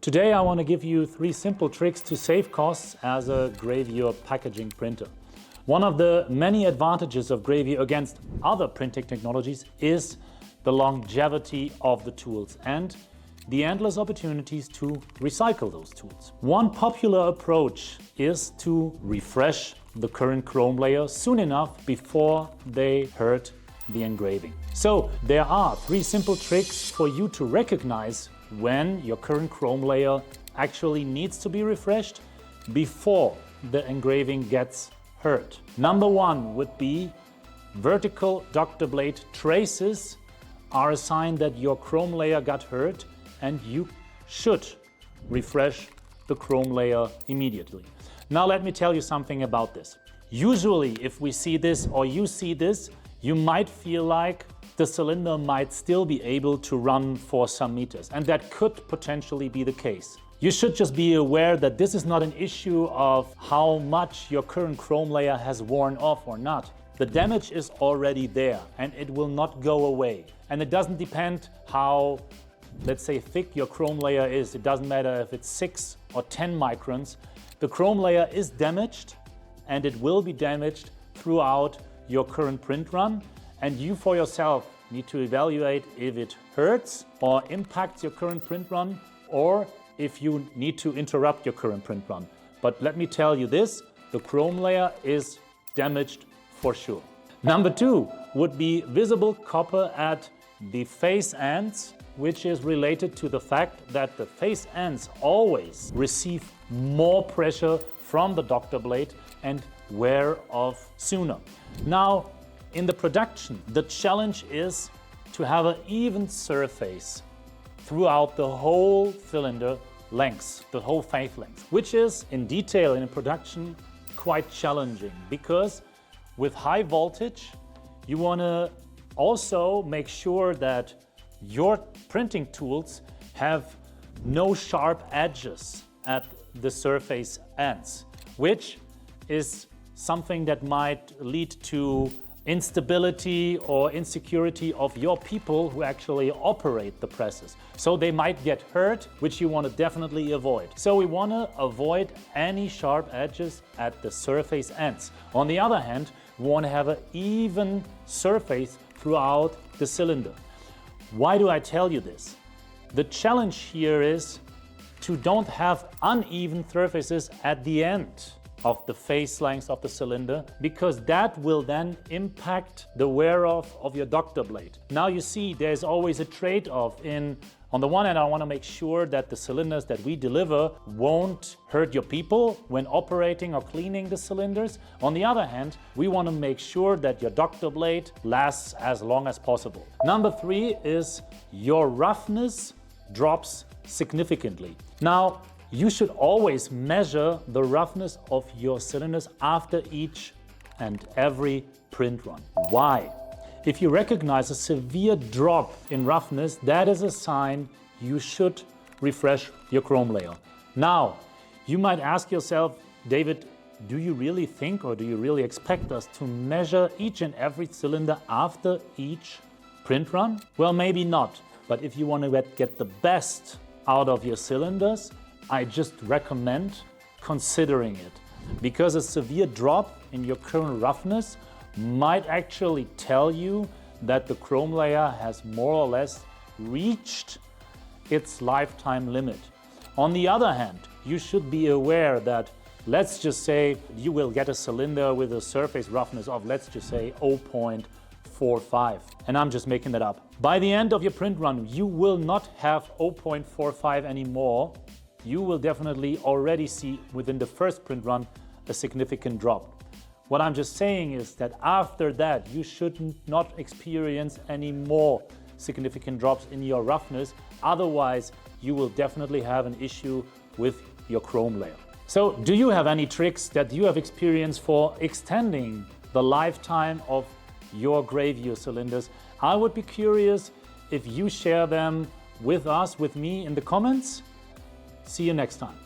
Today I want to give you 3 simple tricks to save costs as a Gravure packaging printer. One of the many advantages of Gravure against other printing technologies is the longevity of the tools and the endless opportunities to recycle those tools. One popular approach is to refresh the current chrome layer soon enough before they hurt the engraving. So there are 3 simple tricks for you to recognize when your current chrome layer actually needs to be refreshed before the engraving gets hurt. Number 1 would be vertical doctor blade traces are a sign that your chrome layer got hurt and you should refresh the chrome layer immediately. Now let me tell you something about this. Usually if we see this or you see this, you might feel like the cylinder might still be able to run for some meters, and that could potentially be the case. You should just be aware that this is not an issue of how much your current chrome layer has worn off or not. The damage is already there and it will not go away. And it doesn't depend how, let's say, thick your chrome layer is. It doesn't matter if it's 6 or 10 microns. The chrome layer is damaged and it will be damaged throughout your current print run. And you for yourself need to evaluate if it hurts or impacts your current print run, or if you need to interrupt your current print run. But let me tell you this, the chrome layer is damaged for sure. Number 2 would be visible copper at the face ends, which is related to the fact that the face ends always receive more pressure from the doctor blade and wear off sooner. Now, in the production, the challenge is to have an even surface throughout the whole cylinder length, the whole face length, which is in detail in production quite challenging because with high voltage, you want to also make sure that your printing tools have no sharp edges at the surface ends, which is something that might lead to instability or insecurity of your people who actually operate the presses. So they might get hurt, which you want to definitely avoid. So we want to avoid any sharp edges at the surface ends. On the other hand, we want to have an even surface throughout the cylinder. Why do I tell you this? The challenge here is to don't have uneven surfaces at the end of the face length of the cylinder, because that will then impact the wear off of your doctor blade. Now you see there's always a trade-off in, on the one hand I want to make sure that the cylinders that we deliver won't hurt your people when operating or cleaning the cylinders. On the other hand, we want to make sure that your doctor blade lasts as long as possible. Number 3 is your roughness drops significantly. Now, you should always measure the roughness of your cylinders after each and every print run. Why? If you recognize a severe drop in roughness, that is a sign you should refresh your chrome layer. Now, you might ask yourself, David, do you really think or do you really expect us to measure each and every cylinder after each print run? Well, maybe not. But if you want to get the best out of your cylinders, I just recommend considering it, because a severe drop in your current roughness might actually tell you that the chrome layer has more or less reached its lifetime limit. On the other hand, you should be aware that, let's just say you will get a cylinder with a surface roughness of, let's just say 0.45, and I'm just making that up. By the end of your print run, you will not have 0.45 anymore. You will definitely already see within the first print run a significant drop. What I'm just saying is that after that, you should not experience any more significant drops in your roughness. Otherwise, you will definitely have an issue with your chrome layer. So, do you have any tricks that you have experienced for extending the lifetime of your Gravure cylinders? I would be curious if you share them with us, with me in the comments. See you next time.